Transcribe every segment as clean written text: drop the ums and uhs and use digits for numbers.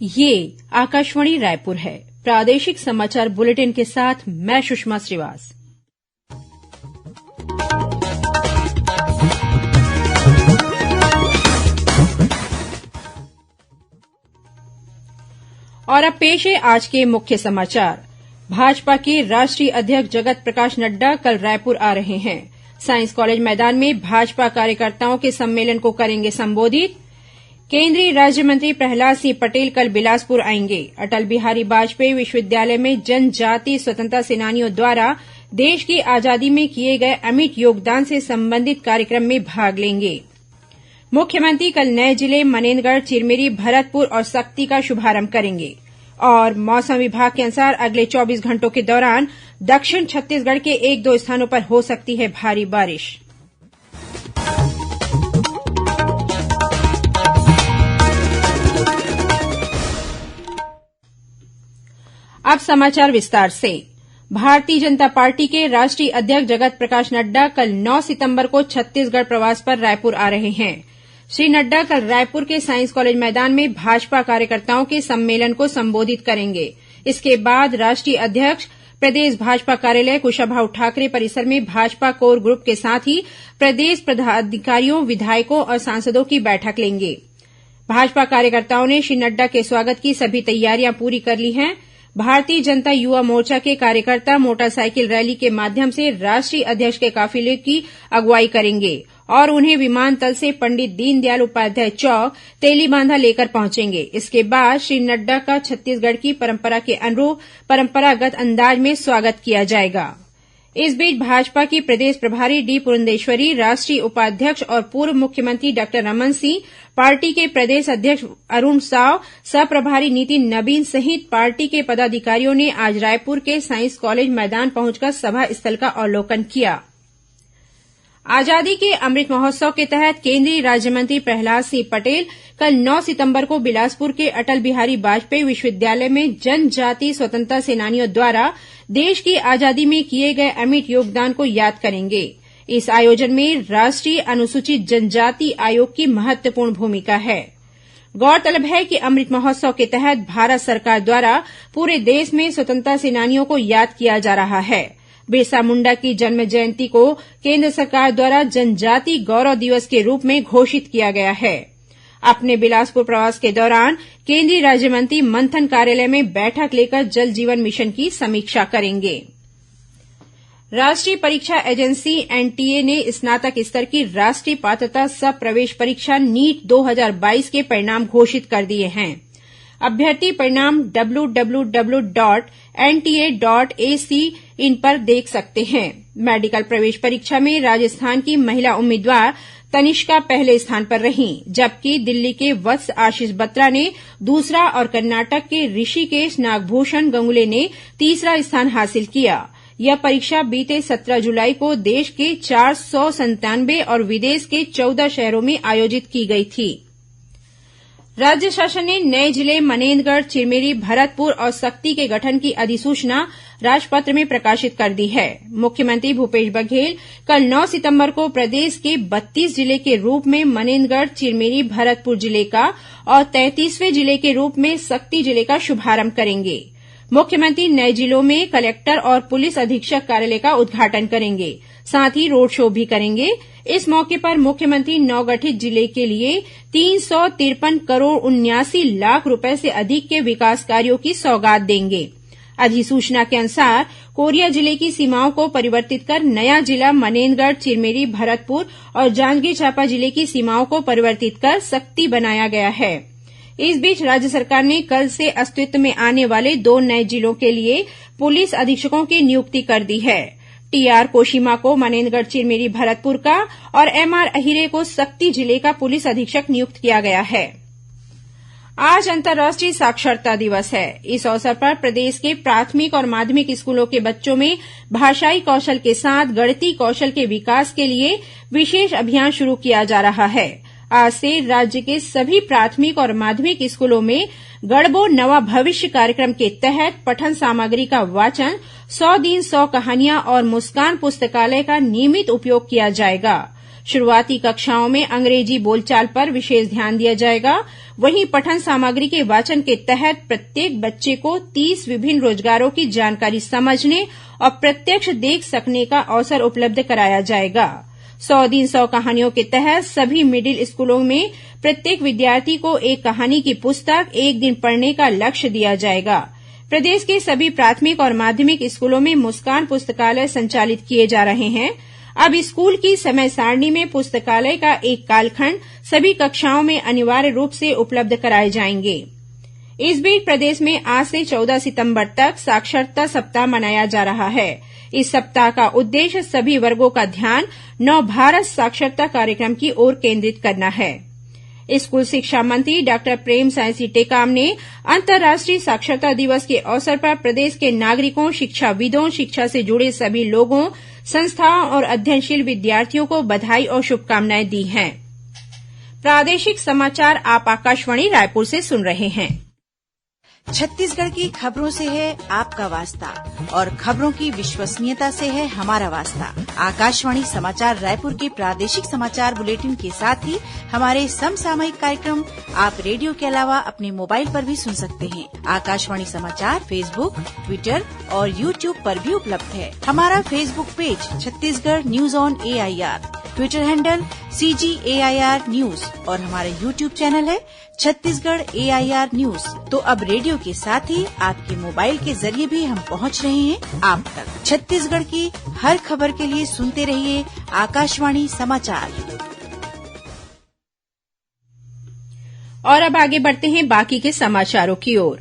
ये आकाशवाणी रायपुर है। प्रादेशिक समाचार बुलेटिन के साथ मैं सुषमा श्रीवास। और अब पेश है आज के मुख्य समाचार। भाजपा के राष्ट्रीय अध्यक्ष जगत प्रकाश नड्डा कल रायपुर आ रहे हैं। साइंस कॉलेज मैदान में भाजपा कार्यकर्ताओं के सम्मेलन को करेंगे संबोधित। केंद्रीय राज्य मंत्री प्रहलाद सिंह पटेल कल बिलासपुर आएंगे। अटल बिहारी वाजपेयी विश्वविद्यालय में जनजातीय स्वतंत्रता सेनानियों द्वारा देश की आजादी में किए गए अमिट योगदान से संबंधित कार्यक्रम में भाग लेंगे। मुख्यमंत्री कल नए जिले मनेन्द्रगढ़, चिरमिरी, भरतपुर और सक्ती का शुभारंभ करेंगे। और मौसम विभाग के अनुसार अगले 24 घंटों के दौरान दक्षिण छत्तीसगढ़ के 1-2 स्थानों पर हो सकती है भारी बारिश। अब समाचार विस्तार से। भारतीय जनता पार्टी के राष्ट्रीय अध्यक्ष जगत प्रकाश नड्डा कल 9 सितंबर को छत्तीसगढ़ प्रवास पर रायपुर आ रहे हैं। श्री नड्डा कल रायपुर के साइंस कॉलेज मैदान में भाजपा कार्यकर्ताओं के सम्मेलन को संबोधित करेंगे। इसके बाद राष्ट्रीय अध्यक्ष प्रदेश भाजपा कार्यालय कुशाभाऊ ठाकरे परिसर में भाजपा कोर ग्रुप के साथ ही प्रदेश पदाधिकारियों, विधायकों और सांसदों की बैठक लेंगे। भाजपा कार्यकर्ताओं ने श्री नड्डा के स्वागत की सभी तैयारियां पूरी कर ली हैं। भारतीय जनता युवा मोर्चा के कार्यकर्ता मोटरसाइकिल रैली के माध्यम से राष्ट्रीय अध्यक्ष के काफिले की अगुवाई करेंगे और उन्हें विमानतल से पंडित दीनदयाल उपाध्याय चौक, तेलीबांधा लेकर पहुंचेंगे। इसके बाद श्री नड्डा का छत्तीसगढ़ की परंपरा के अनुरूप परंपरागत अंदाज में स्वागत किया जाएगा। इस बीच भाजपा की प्रदेश प्रभारी डी पुरंदेश्वरी, राष्ट्रीय उपाध्यक्ष और पूर्व मुख्यमंत्री डॉक्टर रमन सिंह, पार्टी के प्रदेश अध्यक्ष अरुण साव, सह प्रभारी नितिन नबीन सहित पार्टी के पदाधिकारियों ने आज रायपुर के साइंस कॉलेज मैदान पहुंचकर सभा स्थल का अवलोकन किया। आजादी के अमृत महोत्सव के तहत केंद्रीय राज्य मंत्री प्रहलाद सिंह पटेल कल 9 सितंबर को बिलासपुर के अटल बिहारी वाजपेयी विश्वविद्यालय में जनजातीय स्वतंत्रता सेनानियों द्वारा देश की आजादी में किए गए अमिट योगदान को याद करेंगे। इस आयोजन में राष्ट्रीय अनुसूचित जनजाति आयोग की महत्वपूर्ण भूमिका है। गौरतलब है कि अमृत महोत्सव के तहत भारत सरकार द्वारा पूरे देश में स्वतंत्रता सेनानियों को याद किया जा रहा है। बिरसा मुंडा की जन्म जयंती को केंद्र सरकार द्वारा जनजाति गौरव दिवस के रूप में घोषित किया गया है। अपने बिलासपुर प्रवास के दौरान केंद्रीय राज्य मंत्री मंथन कार्यालय में बैठक लेकर जल जीवन मिशन की समीक्षा करेंगे। राष्ट्रीय परीक्षा एजेंसी एनटीए ने स्नातक स्तर की राष्ट्रीय पात्रता सह प्रवेश परीक्षा नीट 2022 के परिणाम घोषित कर दिए हैं। अभ्यर्थी परिणाम www.nta.ac.in पर देख सकते हैं। मेडिकल प्रवेश परीक्षा में राजस्थान की महिला उम्मीदवार तनिष्का पहले स्थान पर रहीं, जबकि दिल्ली के वत्स आशीष बत्रा ने दूसरा और कर्नाटक के ऋषिकेश नागभूषण गंगुले ने तीसरा स्थान हासिल किया। यह परीक्षा बीते 17 जुलाई को देश के 497 और विदेश के 14 शहरों में आयोजित की गई थी। राज्य शासन ने नए जिले मनेन्द्रगढ़, चिरमिरी, भरतपुर और सक्ती के गठन की अधिसूचना राजपत्र में प्रकाशित कर दी है। मुख्यमंत्री भूपेश बघेल कल 9 सितंबर को प्रदेश के 32 जिले के रूप में मनेन्द्रगढ़, चिरमिरी, भरतपुर जिले का और 33वें जिले के रूप में सक्ती जिले का शुभारंभ करेंगे। मुख्यमंत्री नए जिलों में कलेक्टर और पुलिस अधीक्षक कार्यालय का उद्घाटन करेंगे, साथ ही रोड शो भी करेंगे। इस मौके पर मुख्यमंत्री नवगठित जिले के लिए 353 करोड़ 79 लाख रुपए से अधिक के विकास कार्यों की सौगात देंगे। अधिसूचना के अनुसार कोरिया जिले की सीमाओं को परिवर्तित कर नया जिला मनेन्द्रगढ़, चिरमिरी, भरतपुर और जांजगीर चांपा जिले की सीमाओं को परिवर्तित कर सक्ती बनाया गया है। इस बीच राज्य सरकार ने कल से अस्तित्व में आने वाले 2 नए जिलों के लिए पुलिस अधीक्षकों की नियुक्ति कर दी है। टीआर कोशिमा को मनेन्द्रगढ़, चिरमिरी, भरतपुर का और एमआर अहिरे को सक्ती जिले का पुलिस अधीक्षक नियुक्त किया गया है। आज अंतर्राष्ट्रीय साक्षरता दिवस है। इस अवसर पर प्रदेश के प्राथमिक और माध्यमिक स्कूलों के बच्चों में भाषाई कौशल के साथ गणितीय कौशल के विकास के लिए विशेष अभियान शुरू किया जा रहा है। आज से राज्य के सभी प्राथमिक और माध्यमिक स्कूलों में गढ़बो नवा भविष्य कार्यक्रम के तहत पठन सामग्री का वाचन, 100 दिन 100 कहानियां और मुस्कान पुस्तकालय का नियमित उपयोग किया जाएगा। शुरुआती कक्षाओं में अंग्रेजी बोलचाल पर विशेष ध्यान दिया जाएगा। वहीं पठन सामग्री के वाचन के तहत प्रत्येक बच्चे को 30 विभिन्न रोजगारों की जानकारी समझने और प्रत्यक्ष देख सकने का अवसर उपलब्ध कराया जाएगा। 100 दिन 100 कहानियों के तहत सभी मिडिल स्कूलों में प्रत्येक विद्यार्थी को एक कहानी की पुस्तक एक दिन पढ़ने का लक्ष्य दिया जाएगा। प्रदेश के सभी प्राथमिक और माध्यमिक स्कूलों में मुस्कान पुस्तकालय संचालित किए जा रहे हैं। अब स्कूल की समय सारणी में पुस्तकालय का एक कालखंड सभी कक्षाओं में अनिवार्य रूप से उपलब्ध कराए जाएंगे। इस बीच प्रदेश में आज से 14 सितंबर तक साक्षरता सप्ताह मनाया जा रहा है। इस सप्ताह का उद्देश्य सभी वर्गों का ध्यान नव भारत साक्षरता कार्यक्रम की ओर केंद्रित करना है। स्कूल शिक्षा मंत्री डॉक्टर प्रेमसाय टेकाम ने अंतर्राष्ट्रीय साक्षरता दिवस के अवसर पर प्रदेश के नागरिकों, शिक्षाविदों, शिक्षा से जुड़े सभी लोगों, संस्थाओं और अध्ययनशील विद्यार्थियों को बधाई और शुभकामनाएं दी हैं। प्रादेशिक समाचार आप आकाशवाणी रायपुर से सुन रहे हैं। छत्तीसगढ़ की खबरों से है आपका वास्ता और खबरों की विश्वसनीयता से है हमारा वास्ता। आकाशवाणी समाचार रायपुर के प्रादेशिक समाचार बुलेटिन के साथ ही हमारे समसामयिक कार्यक्रम आप रेडियो के अलावा अपने मोबाइल पर भी सुन सकते हैं। आकाशवाणी समाचार फेसबुक, ट्विटर और यूट्यूब पर भी उपलब्ध है। हमारा Facebook page Chhattisgarh news on AIR, Twitter handle CGAIR news और हमारा यूट्यूब चैनल है छत्तीसगढ़ AIR न्यूज। तो अब रेडियो के साथ ही आपके मोबाइल के जरिए भी हम पहुंच रहे हैं आप तक। छत्तीसगढ़ की हर खबर के लिए सुनते रहिए आकाशवाणी समाचार। और अब आगे बढ़ते हैं बाकी के समाचारों की ओर।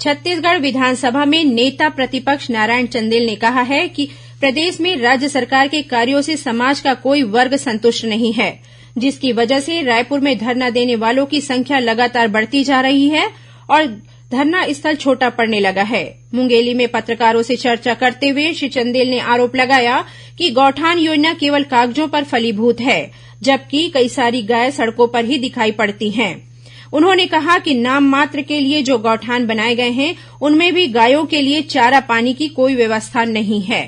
छत्तीसगढ़ विधानसभा में नेता प्रतिपक्ष नारायण चंदेल ने कहा है कि प्रदेश में राज्य सरकार के कार्यों से समाज का कोई वर्ग संतुष्ट नहीं है, जिसकी वजह से रायपुर में धरना देने वालों की संख्या लगातार बढ़ती जा रही है और धरना स्थल छोटा पड़ने लगा है। मुंगेली में पत्रकारों से चर्चा करते हुए श्री चंदेल ने आरोप लगाया कि गौठान योजना केवल कागजों पर फलीभूत है, जबकि कई सारी गाय सड़कों पर ही दिखाई पड़ती हैं। उन्होंने कहा कि नाम मात्र के लिए जो गौठान बनाए गए हैं, उनमें भी गायों के लिए चारा पानी की कोई व्यवस्था नहीं है।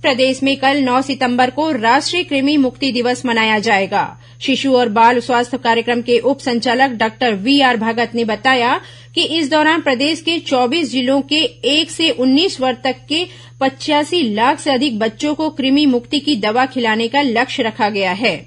प्रदेश में कल 9 सितंबर को राष्ट्रीय कृमि मुक्ति दिवस मनाया जाएगा। शिशु और बाल स्वास्थ्य कार्यक्रम के उप संचालक डॉक्टर VR भगत ने बताया कि इस दौरान प्रदेश के 24 जिलों के 1 से 19 वर्ष तक के 85 लाख से अधिक बच्चों को कृमि मुक्ति की दवा खिलाने का लक्ष्य रखा गया है।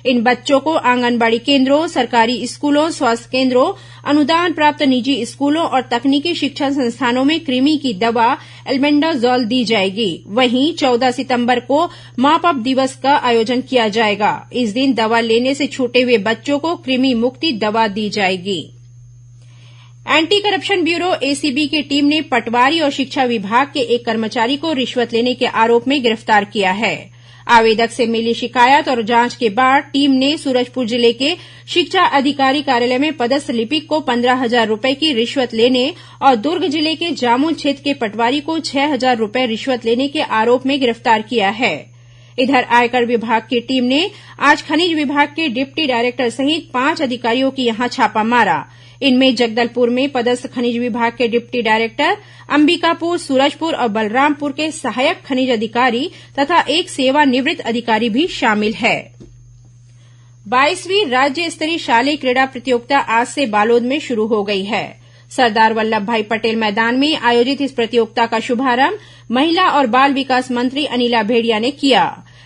इन बच्चों को आंगनबाड़ी केंद्रों, सरकारी स्कूलों, स्वास्थ्य केंद्रों, अनुदान प्राप्त निजी स्कूलों और तकनीकी शिक्षण संस्थानों में कृमि की दवा एल्बेंडाजोल दी जाएगी। वहीं 14 सितंबर को मॉप अप दिवस का आयोजन किया जाएगा। इस दिन दवा लेने से छूटे हुए बच्चों को कृमि मुक्ति दवा दी जाएगी। एंटी करप्शन ब्यूरो ACB की टीम ने पटवारी और शिक्षा विभाग के एक कर्मचारी को रिश्वत लेने के आरोप में गिरफ्तार किया है। आवेदक से मिली शिकायत और जांच के बाद टीम ने सूरजपुर जिले के शिक्षा अधिकारी कार्यालय में पदस्थ लिपिक को 15,000 रूपये की रिश्वत लेने और दुर्ग जिले के जामुल क्षेत्र के पटवारी को 6,000 रूपये रिश्वत लेने के आरोप में गिरफ्तार किया है। इधर आयकर विभाग की टीम ने आज खनिज विभाग के डिप्टी डायरेक्टर सहित 5 अधिकारियों की यहां छापा मारा। इनमें जगदलपुर में पदस्थ खनिज विभाग के डिप्टी डायरेक्टर, अंबिकापुर, सूरजपुर और बलरामपुर के सहायक खनिज अधिकारी तथा एक सेवानिवृत्त अधिकारी भी शामिल है। 22वीं राज्य स्तरीय शालेय क्रीड़ा प्रतियोगिता आज से बालोद में शुरू हो गई है। सरदार वल्लभभाई पटेल मैदान में आयोजित इस प्रतियोगिता का शुभारंभ महिला और बाल विकास मंत्री अनिला भेड़िया ने किया।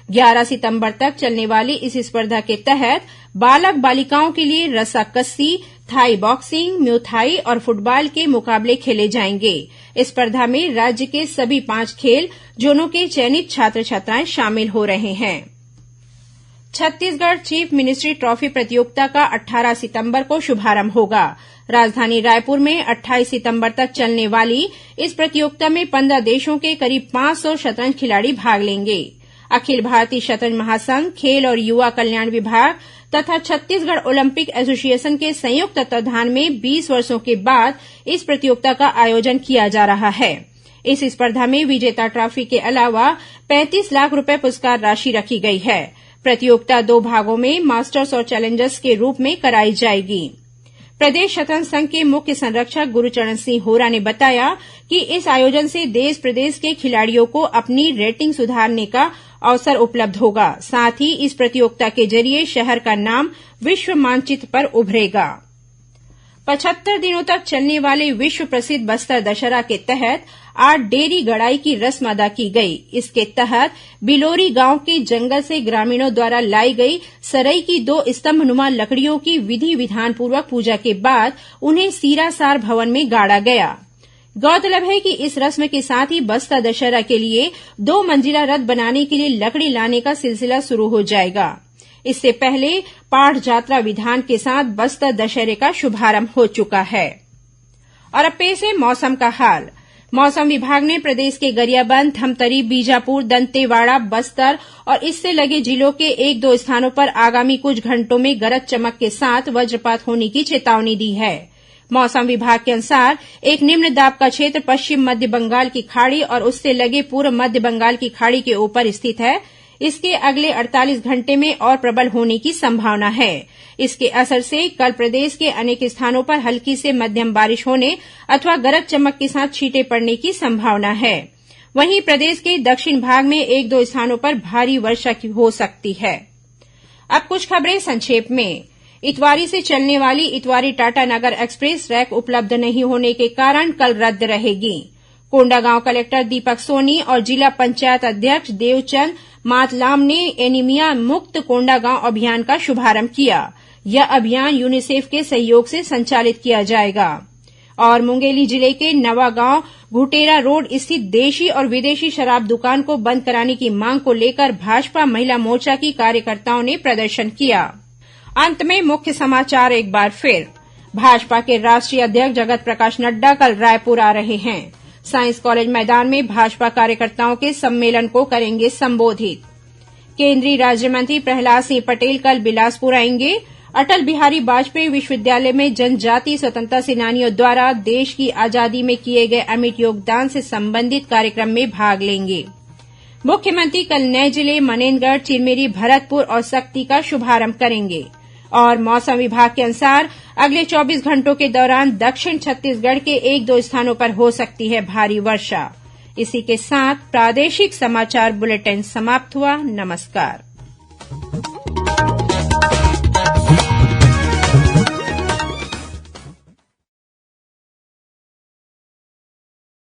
11 सितंबर तक चलने वाली इस स्पर्धा के तहत बालक बालिकाओं के लिए रस्साकस्सी, थाई बॉक्सिंग, म्यूथाई और फुटबॉल के मुकाबले खेले जाएंगे। इस स्पर्धा में राज्य के सभी 5 खेल जोनों के चयनित छात्र छात्राएं शामिल हो रहे हैं। छत्तीसगढ़ चीफ मिनिस्ट्री ट्रॉफी प्रतियोगिता का 18 सितंबर को शुभारंभ होगा। राजधानी रायपुर में 28 सितंबर तक चलने वाली इस प्रतियोगिता में 15 देशों के करीब 500 शतरंज खिलाड़ी भाग लेंगे। अखिल भारतीय शतरंज महासंघ, खेल और युवा कल्याण विभाग तथा छत्तीसगढ़ ओलंपिक एसोसिएशन के संयुक्त तत्वावधान में 20 वर्षों के बाद इस प्रतियोगिता का आयोजन किया जा रहा है। इस स्पर्धा में विजेता ट्रॉफी के अलावा 35 लाख रूपये पुरस्कार राशि रखी गई है। प्रतियोगिता 2 भागों में मास्टर्स और चैलेंजर्स के रूप में कराई जाएगी। प्रदेश शतरंज संघ के मुख्य संरक्षक गुरुचरण सिंह होरा ने बताया कि इस आयोजन से देश प्रदेश के खिलाड़ियों को अपनी रेटिंग सुधारने का अवसर उपलब्ध होगा। साथ ही इस प्रतियोगिता के जरिए शहर का नाम विश्व मानचित्र पर उभरेगा। 75 दिनों तक चलने वाले विश्व प्रसिद्ध बस्तर दशहरा के तहत आज डेरी गड़ाई की रस्म अदा की गई। इसके तहत बिलोरी गांव के जंगल से ग्रामीणों द्वारा लाई गई सरई की 2 स्तंभनुमा लकड़ियों की विधि विधानपूर्वक पूजा के बाद उन्हें सीरासार भवन में गाड़ा गया। गौरतलब है कि इस रस्म के साथ ही बस्तर दशहरा के लिए 2 मंजिला रथ बनाने के लिए लकड़ी लाने का सिलसिला शुरू हो जाएगा। इससे पहले पाठ जात्रा विधान के साथ बस्तर दशहरे का शुभारंभ हो चुका है। और अब पेश है मौसम का हाल। मौसम विभाग ने प्रदेश के गरियाबंद, धमतरी, बीजापुर, दंतेवाड़ा, बस्तर और इससे लगे जिलों के 1-2 स्थानों पर आगामी कुछ घंटों में गरज चमक के साथ वज्रपात होने की चेतावनी दी है। मौसम विभाग के अनुसार एक निम्न दाब का क्षेत्र पश्चिम मध्य बंगाल की खाड़ी और उससे लगे पूर्व मध्य बंगाल की खाड़ी के ऊपर स्थित है। इसके अगले 48 घंटे में और प्रबल होने की संभावना है। इसके असर से कल प्रदेश के अनेक स्थानों पर हल्की से मध्यम बारिश होने अथवा गरज चमक के साथ छींटे पड़ने की संभावना है। वहीं प्रदेश के दक्षिण भाग में 1-2 स्थानों पर भारी वर्षा हो सकती है। अब कुछ खबरें संक्षेप में। इतवारी से चलने वाली इतवारी टाटानगर एक्सप्रेस रैक उपलब्ध नहीं होने के कारण कल रद्द रहेगी। कोंडागांव कलेक्टर दीपक सोनी और जिला पंचायत अध्यक्ष देवचंद मातलाम ने एनीमिया मुक्त कोंडागांव अभियान का शुभारंभ किया। यह अभियान यूनिसेफ के सहयोग से संचालित किया जाएगा। और मुंगेली जिले के नवागांव घुटेरा रोड स्थित देशी और विदेशी शराब दुकान को बंद कराने की मांग को लेकर भाजपा महिला मोर्चा की कार्यकर्ताओं ने प्रदर्शन किया। अंत में मुख्य समाचार एक बार फिर। भाजपा के राष्ट्रीय अध्यक्ष जगत प्रकाश नड्डा कल रायपुर आ रहे हैं। साइंस कॉलेज मैदान में भाजपा कार्यकर्ताओं के सम्मेलन को करेंगे संबोधित। केंद्रीय राज्य मंत्री प्रहलाद सिंह पटेल कल बिलासपुर आएंगे। अटल बिहारी वाजपेयी विश्वविद्यालय में जनजातीय स्वतंत्रता सेनानियों द्वारा देश की आजादी में किए गए अमिट योगदान से संबंधित कार्यक्रम में भाग लेंगे। मुख्यमंत्री कल नए जिले मनेन्द्रगढ़, चिरमिरी, भरतपुर और सक्ती का शुभारंभ करेंगे। और मौसम विभाग के अनुसार अगले 24 घंटों के दौरान दक्षिण छत्तीसगढ़ के 1-2 स्थानों पर हो सकती है भारी वर्षा। इसी के साथ प्रादेशिक समाचार बुलेटिन समाप्त हुआ। नमस्कार।